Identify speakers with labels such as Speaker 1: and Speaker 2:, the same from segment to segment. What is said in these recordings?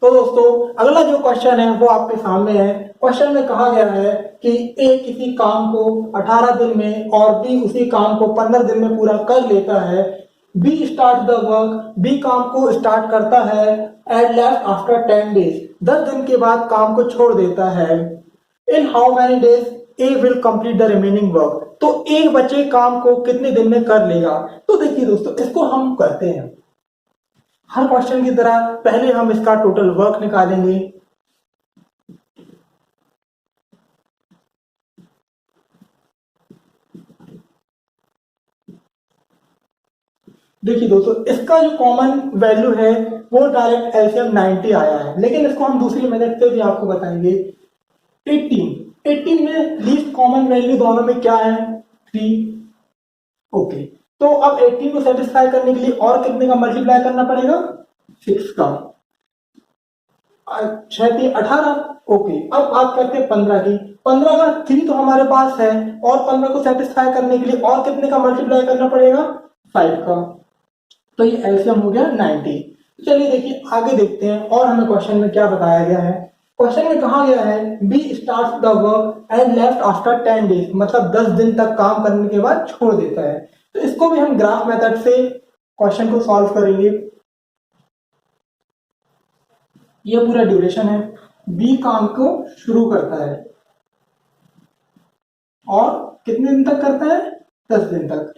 Speaker 1: तो दोस्तों अगला जो क्वेश्चन है वो आपके सामने है। क्वेश्चन में कहा गया है कि ए किसी काम को 18 दिन में और बी उसी काम को 15 दिन में पूरा कर लेता है। B start the work, B काम को स्टार्ट करता है एट लास्ट आफ्टर 10 डेज, 10 दिन के बाद काम को छोड़ देता है। In how many days A will complete the remaining work, तो एक बचे काम को कितने दिन में कर लेगा। तो देखिए दोस्तों इसको हम करते हैं हर क्वेश्चन की तरह, पहले हम इसका टोटल वर्क निकालेंगे। देखिए दोस्तों इसका जो कॉमन वैल्यू है वो डायरेक्ट एलसीएम 90 आया है, लेकिन इसको हम दूसरी मेथड से भी आपको बताएंगे। 18 में लीस्ट कॉमन वैल्यू दोनों में क्या है 3। ओके, तो अब 18 को सेटिस्फाई करने के लिए और कितने का मल्टीप्लाई करना पड़ेगा 6 का, 6 3 18। ओके, अब बात करते हैं 15 की। 15 का 3 तो हमारे पास है और 15 को सेटिस्फाई करने के लिए और कितने का मल्टीप्लाई करना पड़ेगा 5 का, तो ये एलसीएम हो गया 90। चलिए देखिए आगे देखते हैं और हमें क्वेश्चन में क्या बताया गया है। क्वेश्चन में कहा गया है B start the work and left after 10 days, मतलब 10 दिन तक काम करने के बाद छोड़ देता है। तो इसको भी हम ग्राफ मेथड से क्वेश्चन को सॉल्व करेंगे। ये पूरा ड्यूरेशन है, बी काम को शुरू करता है और कितने दिन तक करता है 10 दिन तक,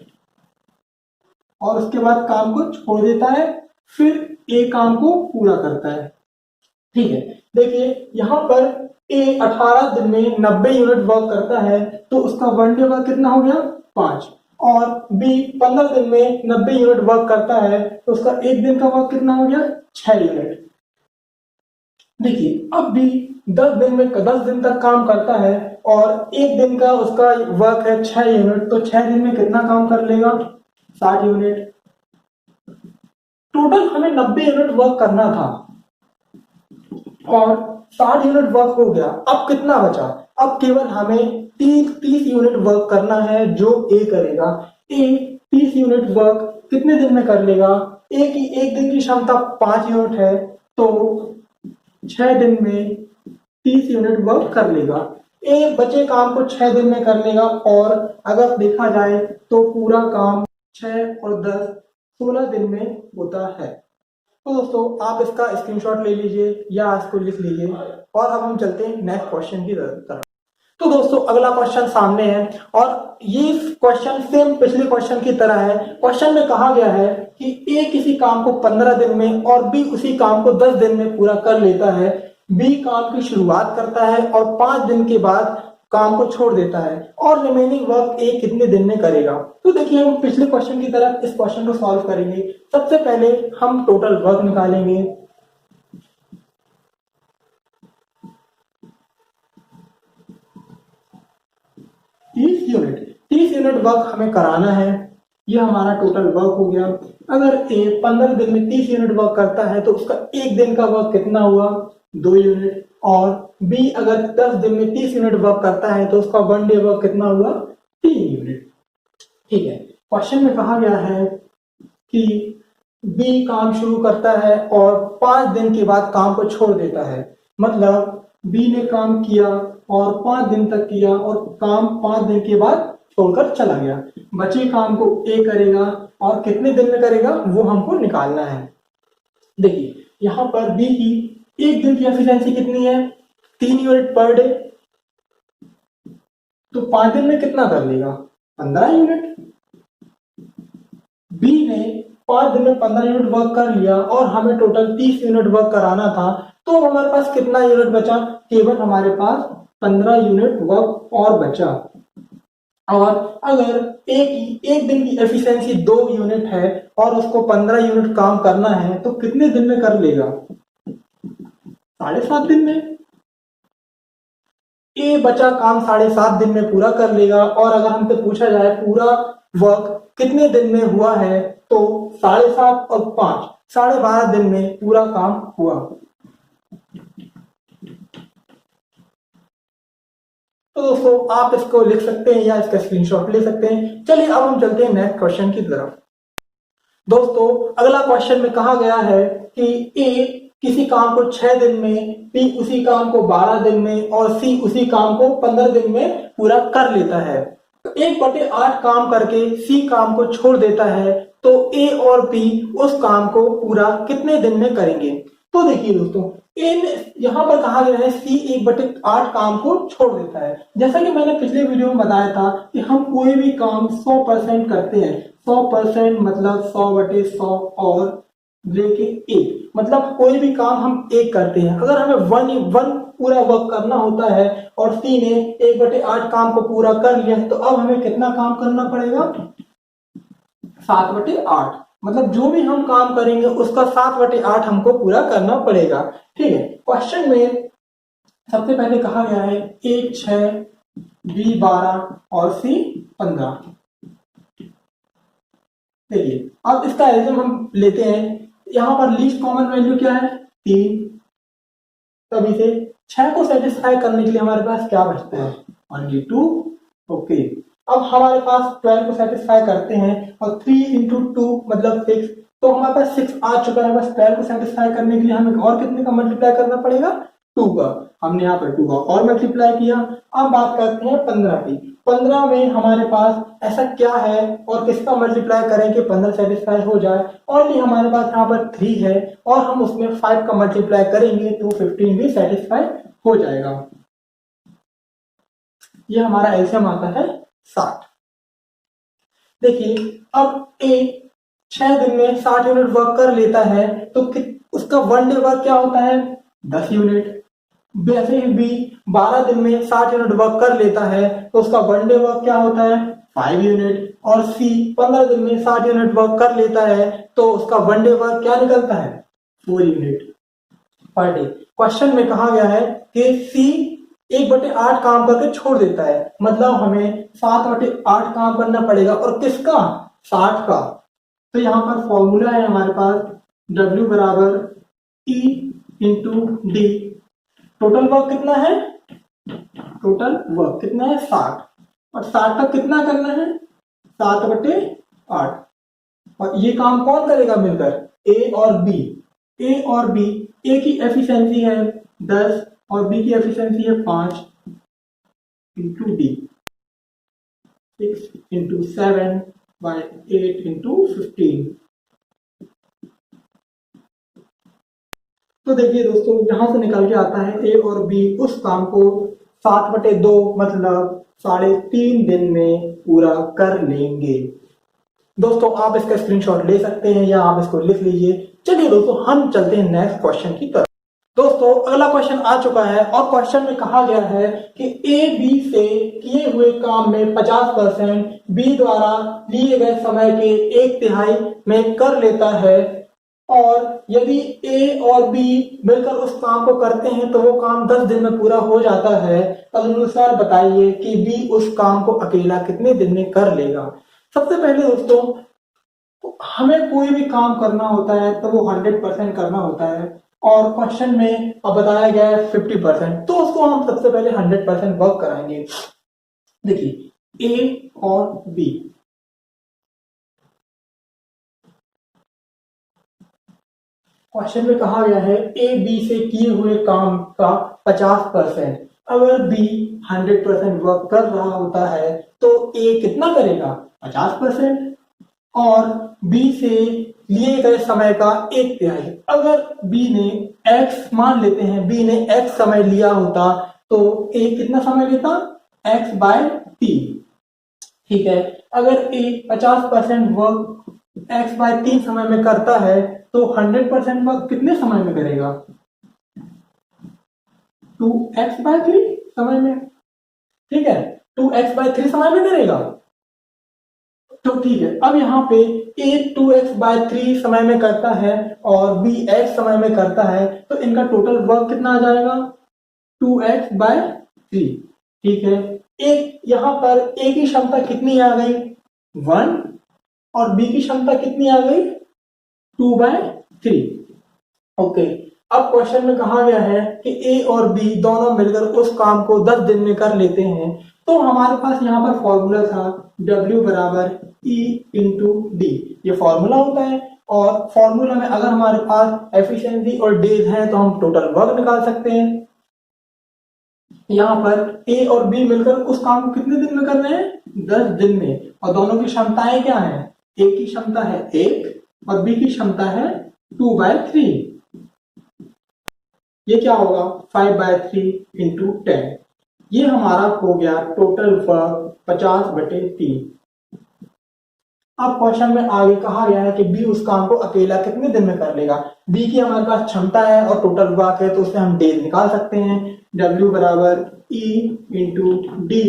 Speaker 1: और उसके बाद काम को छोड़ देता है, फिर ए काम को पूरा करता है। ठीक है, देखिए यहां पर ए 18 दिन में 90 यूनिट वर्क करता है, तो उसका 1 डे वर्क कितना हो गया 5, और बी 15 दिन में 90 यूनिट वर्क करता है, तो उसका एक दिन का वर्क कितना हो गया 6 यूनिट। देखिए अब भी 10 दिन में 10 दिन तक काम करता है और एक दिन का उसका वर्क है 6 यूनिट, तो 6 दिन में कितना काम कर लेगा 60 यूनिट। टोटल हमें 90 यूनिट वर्क करना था और 60 यूनिट वर्क हो गया। अब कितना बचा, अब केवल हमें 30 यूनिट वर्क करना है जो ए करेगा। ए 30 यूनिट वर्क कितने दिन में कर लेगा, ए की एक दिन की क्षमता 5 यूनिट है, तो 6 दिन में 30 यूनिट वर्क कर लेगा। ए बचे काम को 6 दिन में कर लेगा, और अगर देखा जाए तो पूरा काम 6 और 10 16 दिन में होता है। तो दोस्तों आप इसका स्क्रीनशॉट ले लीजिए या इसको लिख लीजिए, और अब हम चलते हैं नेक्स्ट क्वेश्चन की तरफ। तो दोस्तों अगला क्वेश्चन सामने है और ये क्वेश्चन सेम पिछले क्वेश्चन की तरह है। क्वेश्चन में कहा गया है कि ए किसी काम को 15 दिन में और बी उसी काम को 10 दिन में पूरा कर लेता है। बी काम की शुरुआत करता है और 5 दिन के बाद काम को छोड़ देता है, और रिमेनिंग वर्क ए कितने दिन में करेगा। तो देखिए हम पिछले क्वेश्चन की तरह इस क्वेश्चन को सॉल्व करेंगे। सबसे पहले हम टोटल वर्क निकालेंगे। तीस यूनिट वर्क हमें कराना है, यह हमारा टोटल वर्क हो गया। अगर ए 15 दिन में 30 यूनिट वर्क करता है तो उसका एक दिन का वर्क कितना हुआ 2 यूनिट, और बी अगर 10 दिन में 30 यूनिट वर्क करता है तो उसका 1 डे वर्क कितना हुआ 3 यूनिट। ठीक है, क्वेश्चन में कहा गया है कि बी काम शुरू करता है और 5 दिन के बाद काम को छोड़ देता है, मतलब बी ने काम किया और 5 दिन तक किया और काम 5 दिन के बाद छोड़कर चला गया। बचे काम को ए करेगा और कितने दिन में करेगा वो हमको निकालना है। देखिए यहाँ पर बी की एक दिन की एफिशिएंसी कितनी है 3 यूनिट पर डे, तो 5 दिन में कितना कर लेगा 15 यूनिट। बी ने 5 दिन में 15 यूनिट वर्क कर लिया और हमें टोटल 30 यूनिट वर्क कराना था, तो हमारे पास कितना यूनिट बचा, केवल हमारे पास 15 यूनिट वर्क और बचा। और अगर एक दिन की एफिशिएंसी 2 यूनिट है और उसको 15 यूनिट काम करना है, तो कितने दिन में कर लेगा 7.5 दिन में। ए बचा काम 7.5 दिन में पूरा कर लेगा, और अगर हमसे पूछा जाए पूरा वर्क कितने दिन में हुआ है, तो 7.5 और 5 12.5 दिन में पूरा काम हुआ। तो दोस्तों आप इसको लिख सकते हैं या इसका स्क्रीनशॉट ले सकते हैं। चलिए अब हम चलते हैं नेक्स्ट क्वेश्चन की तरफ। दोस्तों अगला क्वेश्चन में कहा गया है कि ए किसी काम को 6 दिन में, बी उसी काम को 12 दिन में और सी उसी काम को 15 दिन में पूरा कर लेता है। 1/8 काम करके सी काम को छोड़ देता है, तो ए और बी उस काम को पूरा कितने दिन में करेंगे। तो देखिए दोस्तों, यहाँ पर कहा गया है सी 1/8 काम को छोड़ देता है। जैसा कि मैंने पिछले वीडियो में बताया था कि हम कोई भी काम 100% करते हैं। 100% मतलब 100/100 और ब्रेकिंग 1, मतलब कोई भी काम हम एक करते हैं। अगर हमें वन पूरा वर्क करना होता है और सी ने 1/8 काम को पूरा कर लिया है, तो अब हमें कितना काम करना पड़ेगा? 7/8। मतलब जो भी हम काम करेंगे उसका 7/8 हमको पूरा करना पड़ेगा। ठीक है, क्वेश्चन में सबसे पहले कहा गया है ए 6, बी 12 और सी 15। देखिए, अब इसका एल्सियम हम लेते हैं। यहाँ पर लीस्ट कॉमन वैल्यू क्या है? 3। तभी से 6 को सेटिस्फाई करने के लिए हमारे पास क्या बचता है? ओनली 2। ओके, अब हमारे पास 12 को सेटिस्फाई करते हैं और 3 × 2 मतलब 6, तो हमारे पास 6 आ चुका है। बस 12 को सेटिस्फाई करने के लिए हमें और कितने का मल्टीप्लाई करना पड़ेगा? 2 का। हमने यहाँ पर 2 का और मल्टीप्लाई किया। अब बात करते हैं 15 की। 15 में हमारे पास ऐसा क्या है और किसका मल्टीप्लाई करें कि 15 सेटिस्फाई हो जाए? ओनली हमारे पास यहाँ पर 3 है और हम उसमें 5 का मल्टीप्लाई करेंगे तो 15 भी सेटिस्फाई हो जाएगा। ये हमारा एल्सियम आता है 60। देखिए, अब ए 6 दिन में 60 यूनिट वर्क कर लेता है, तो उसका 1 डे वर्क क्या होता है? 10 यूनिट। वैसे ही बी 12 दिन में 60 यूनिट वर्क कर लेता है, तो उसका 1 डे वर्क क्या होता है? 5 यूनिट। और सी 15 दिन में 60 यूनिट वर्क कर लेता है, तो उसका 1 डे वर्क क्या निकलता है? 4 यूनिट पर डे। क्वेश्चन में कहा गया है कि सी 1/8 काम करके छोड़ देता है, मतलब हमें 7/8 काम करना पड़ेगा। और किसका? 60 का। तो यहाँ पर फॉर्मूला है हमारे पास W = E × D। Total work कितना है? टोटल वर्क कितना है? 60। और 60 का कितना करना है? 7/8। और ये काम कौन करेगा मिलकर? ए और बी। ए और बी, ए की एफिशिएंसी है 10 और बी की एफिशिएंसी है 5 × D। 6 × 7 by 8 × 15। तो देखिए दोस्तों, यहां से निकल के आता है ए और बी उस काम को 7/2 मतलब 3.5 दिन में पूरा कर लेंगे। दोस्तों, आप इसका स्क्रीनशॉट ले सकते हैं या आप इसको लिख लीजिए। चलिए दोस्तों, हम चलते हैं नेक्स्ट क्वेश्चन की तरफ। दोस्तों, अगला क्वेश्चन आ चुका है और क्वेश्चन में कहा गया है कि ए बी से किए हुए काम में 50% बी द्वारा लिए गए समय के 1/3 में कर लेता है, और यदि ए और बी मिलकर उस काम को करते हैं तो वो काम 10 दिन में पूरा हो जाता है। तदनुसार बताइए कि बी उस काम को अकेला कितने दिन में कर लेगा। सबसे पहले दोस्तों, हमें कोई भी काम करना होता है तो वो 100% करना होता है, और क्वेश्चन में अब बताया गया है 50%, तो उसको हम सबसे पहले 100% वर्क कराएंगे। देखिए, ए और बी, क्वेश्चन में कहा गया है ए बी से किए हुए काम का 50%। अगर बी 100% वर्क कर रहा होता है तो ए कितना करेगा? 50%। और बी से लिए गए समय का 1/3। अगर बी ने x मान लेते हैं, बी ने x समय लिया होता तो ए कितना समय लेता? x/3। ठीक है, अगर ए 50% वर्क x/3 समय में करता है तो 100% वर्क कितने समय में करेगा? 2x/3 समय में। ठीक है, 2x/3 समय में करेगा। तो ठीक है, अब यहाँ पे ए 2x/3 समय में करता है और बी x समय में करता है, तो इनका टोटल वर्क कितना आ जाएगा? 2x/3। ठीक है, एक यहाँ पर ए की क्षमता कितनी आ गई? 1, और बी की क्षमता कितनी आ गई? 2/3। ओके, अब क्वेश्चन में कहा गया है कि ए और बी दोनों मिलकर उस काम को 10 दिन में कर लेते हैं, तो हमारे पास यहाँ पर फॉर्मूला था W = E × D। ये फॉर्मूला होता है। और फॉर्मूला में अगर हमारे पास एफिशिएंसी और डेज है तो हम टोटल वर्क निकाल सकते हैं। यहाँ पर ए और बी मिलकर उस काम को कितने दिन में कर रहे हैं, 10 दिन में। और दोनों की क्षमताएं क्या है, ए की क्षमता है 1 और बी की क्षमता है 2/3। ये क्या होगा 5/3 इंटू 10। ये हमारा हो गया टोटल वर्क 50/3। अब क्वेश्चन में आगे कहा गया है कि बी उस काम को अकेला कितने दिन में कर लेगा। बी की हमारे पास क्षमता है और टोटल वर्क है तो उससे हम डेज निकाल सकते हैं। W बराबर E into D.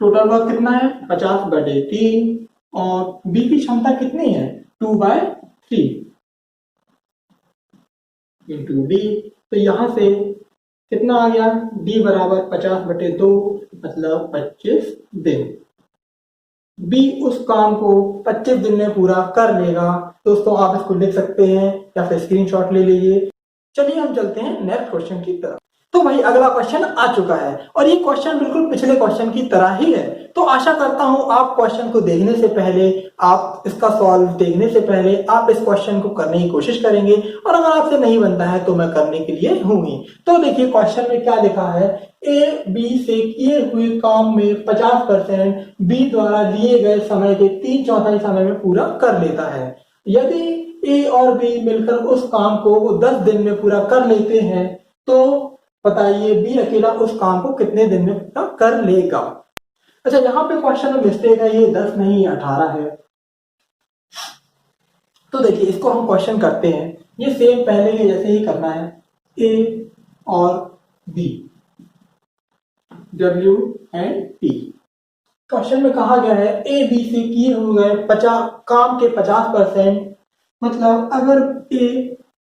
Speaker 1: Total work कितना है 50/3 और बी की क्षमता कितनी है 2/3 इंटू डी। तो यहां से कितना आ गया, D बराबर 50/2 मतलब 25 दिन। बी उस काम को 25 दिन में पूरा कर लेगा। दोस्तों आप इसको लिख सकते हैं या फिर स्क्रीनशॉट ले लीजिए। चलिए हम चलते हैं नेक्स्ट क्वेश्चन की तरफ। तो भाई अगला क्वेश्चन आ चुका है और ये क्वेश्चन बिल्कुल पिछले क्वेश्चन की तरह ही है। तो आशा करता हूं आप क्वेश्चन को देखने से पहले, आप इसका सॉल्व देखने से पहले आप इस क्वेश्चन को करने की कोशिश करेंगे और अगर आपसे नहीं बनता है तो मैं करने के लिए हूं ही। तो देखिए क्वेश्चन में क्या लिखा है, ए बी से किए हुए काम में 50% बी द्वारा लिए गए समय के 3/4 समय में पूरा कर लेता है। यदि ए और बी मिलकर उस काम को 10 दिन में पूरा कर लेते हैं तो बताइए बी अकेला उस काम को कितने दिन में पूरा कर लेगा। अच्छा यहाँ पे क्वेश्चन में मिस्टेक है, ये 10 नहीं 18 है। तो देखिए इसको हम क्वेश्चन करते हैं, ये सेम पहले के जैसे ही करना है। ए और B, W and T। Question में कहा गया है ए बी से किए हुए 50 काम के 50%, मतलब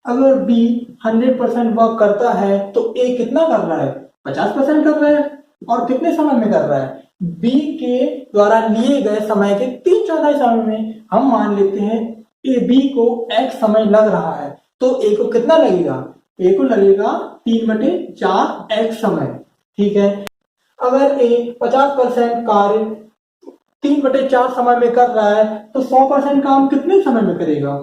Speaker 1: अगर बी 100% वर्क करता है तो ए कितना कर रहा है 50% कर रहा है और कितने समय में कर रहा है, बी के द्वारा लिए गए समय के 3/4 समय में। हम मान लेते हैं ए बी को x समय लग रहा है तो ए को कितना लगेगा, ए को लगेगा 3/4 x समय। ठीक है, अगर ए 50% कार्य 3/4 समय में कर रहा है तो 100% काम कितने समय में करेगा,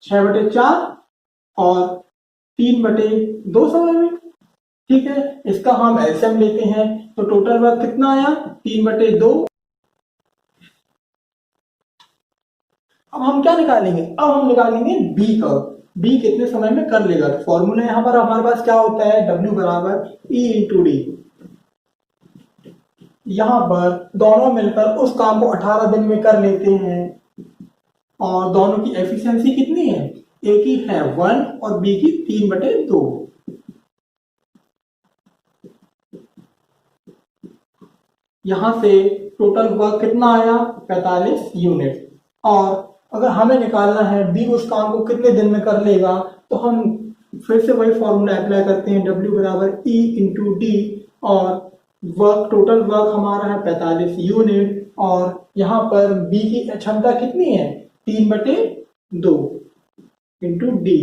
Speaker 1: 6/4 और 3/2 समय में। ठीक है, इसका हम एलसीएम लेते हैं तो टोटल वर्क कितना आया 3/2। अब हम क्या निकालेंगे, अब हम निकालेंगे बी का, बी कितने समय में कर लेगा। तो फॉर्मूला यहाँ पर हमारे पास क्या होता है, W बराबर E इंटू डी। यहां पर दोनों मिलकर उस काम को 18 दिन में कर लेते हैं और दोनों की एफिशिएंसी कितनी है, ए की है 1 और बी की 3/2। यहां से टोटल वर्क कितना आया 45 यूनिट। और अगर हमें निकालना है बी उस काम को कितने दिन में कर लेगा तो हम फिर से वही फॉर्मूला अप्लाई करते हैं, W बराबर E इंटू डी। और वर्क टोटल वर्क हमारा है 45 यूनिट और यहाँ पर बी की क्षमता कितनी है 3/2 इंटू डी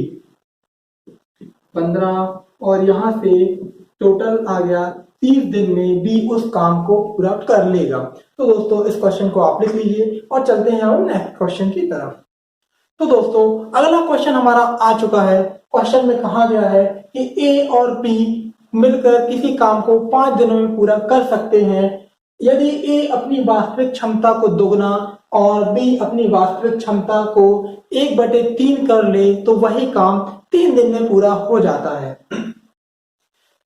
Speaker 1: 15 और यहाँ से टोटल आ गया 30 दिन में बी उस काम को पूरा कर लेगा। तो दोस्तों इस क्वेश्चन को आप लिख लीजिए और चलते हैं हम नेक्स्ट क्वेश्चन की तरफ। तो दोस्तों अगला क्वेश्चन हमारा आ चुका है। क्वेश्चन में कहा गया है कि ए और बी मिलकर किसी काम को 5 दिनों में पूरा कर सकते हैं। यदि ए अपनी वास्तविक क्षमता को दोगुना और बी अपनी वास्तविक क्षमता को 1/3 कर ले तो वही काम 3 दिन में पूरा हो जाता है।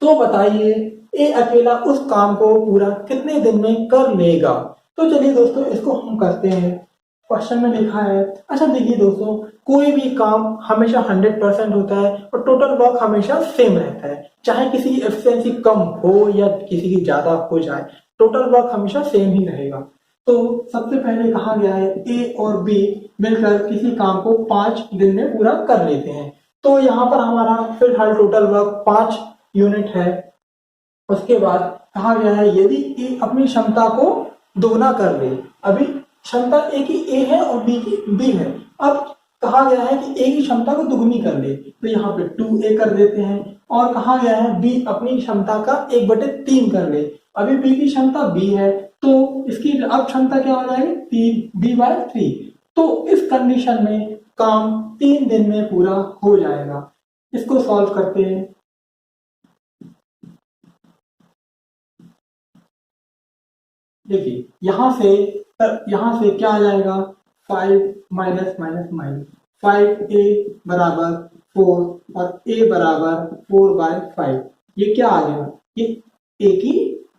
Speaker 1: तो बताइए ए अकेला उस काम को पूरा कितने दिन में कर लेगा। तो चलिए दोस्तों इसको हम करते हैं। क्वेश्चन में लिखा है, अच्छा देखिए दोस्तों, कोई भी काम हमेशा 100% होता है और टोटल वर्क हमेशा सेम रहता है, चाहे किसी की एफिशिएंसी कम हो या किसी की ज्यादा हो जाए, टोटल वर्क हमेशा सेम ही रहेगा। तो सबसे पहले कहा गया है ए और बी मिलकर किसी काम को 5 दिन में पूरा कर लेते हैं। तो यहाँ पर हमारा फिलहाल टोटल वर्क 5 यूनिट है। उसके बाद कहा गया है यदि ए अपनी क्षमता को दोगुना कर ले, अभी क्षमता ए की ए है और बी की बी है, अब कहा गया है कि ए की क्षमता को दुगनी कर ले तो यहाँ पे 2a कर देते हैं। और कहा गया है बी अपनी क्षमता का 1/3 कर ले, अभी बी की क्षमता b है तो इसकी अब क्षमता क्या हो जाएगी 3b/3। तो इस कंडीशन में काम 3 दिन में पूरा हो जाएगा। इसको सॉल्व करते हैं। देखिए यहां से क्या आ जाएगा, 5 माइनस माइनस माइनस, 5a बराबर 4 और a बराबर 4/5। ये क्या आ गया, ये a की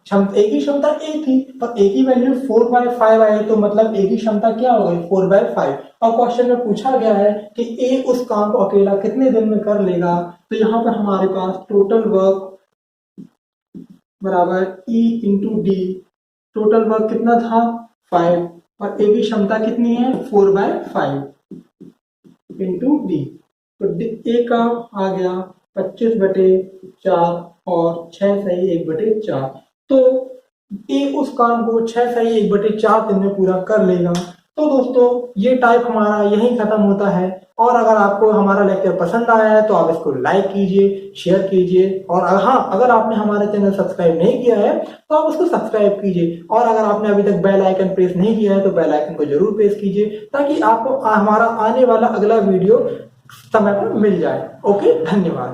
Speaker 1: क्षमता a थी और a की वैल्यू 4/5 आई, तो मतलब a की क्षमता क्या हो गई, 4/5। और क्वेश्चन में पूछा गया है कि a उस काम को अकेला कितने दिन में कर लेगा। तो यहाँ पर हमारे पास टोटल वर्क बराबर E into D. Total work कितना था, 5, और ए की क्षमता कितनी है, 4/5 इंटू डी। तो ए का आ गया 25/4 और 6 सही 1/4। तो ए उस काम को 6 सही 1/4 दिन में पूरा कर लेगा। तो दोस्तों ये टाइप हमारा यहीं खत्म होता है। और अगर आपको हमारा लेक्चर पसंद आया है तो आप इसको लाइक कीजिए, शेयर कीजिए, और हाँ, अगर आपने हमारा चैनल सब्सक्राइब नहीं किया है तो आप उसको सब्सक्राइब कीजिए। और अगर आपने अभी तक बेल आइकन प्रेस नहीं किया है तो बेल आइकन को जरूर प्रेस कीजिए, ताकि आपको हमारा आने वाला अगला वीडियो समय पर मिल जाए। ओके, धन्यवाद।